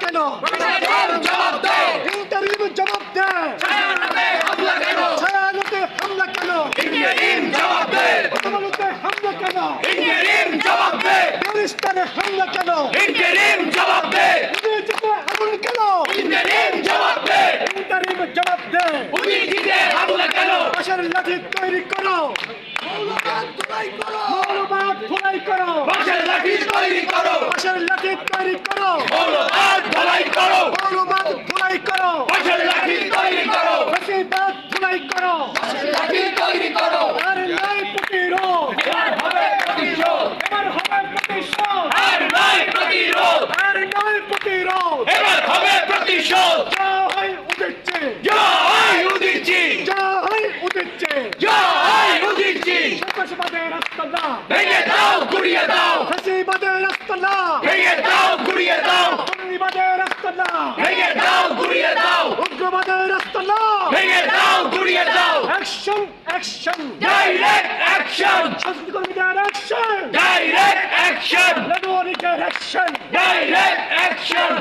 কেন? জবাব দে ইন্টারিম জবাব দে। ছায়ানটে হামলা কেন ছায়ানটে হামলা কেন? ইঞ্জিনিয়ারিং জবাব দে আদালতে হামলা কেন? ইঞ্জিনিয়ারিং জবাব দে ব্যারিস্টারে হামলা কেন? ইঞ্জিনিয়ারিং জবাব দে উদয়জিতে আগুন কেন? ইঞ্জিনিয়ারিং জবাব দে ইন্টারিম জবাব দে। উদিতে হামলা কেন বাঁশের লাঠি তৈরি করো, মৌলবাদ ধুলাই করো মৌলবাদ ধুলাই করো, বাঁশের লাঠি তৈরি করো বাঁশের লাঠি তৈরি করো, মৌলবাদ ধুলাই করো মৌলবাদ ধুলাই করো, বাঁশের লাঠি তৈরি করো ফাঁসিবাদ ধুলাই করো। লাঠি তৈরি করো আর নাই প্রতিরোধ, এবার হবে প্রতিশোধ এবার হবে প্রতিশোধ, আর নয় প্রতিরোধ আর নয় প্রতিরোধ। এবার হবে প্রতিশোধ জয় উদিচ্ছে, জয় উদিচ্ছি জয় উদিচ্ছে। জয় উদিচ্ছি সন্ত্রাসবাদের রাস্তা, ভেঙে দাও গুড়িয়ে দাও ফাঁসিবাদের রাস্তা, ভেঙে দাও গুড়িয়ে দাও জঙ্গিবাদের রাস্তা, ভেঙে দাও গুড়িয়ে দাও উগ্রবাদের রাস্তা। ভেঙে দাও গুড়িয়ে দাও অ্যাকশন, অ্যাকশন, ডাইরেক্ট অ্যাকশন শান্তি কর্মীদের অ্যাকশন, ডাইরেক্ট অ্যাকশন নাগরিকের অ্যাকশন। Direct action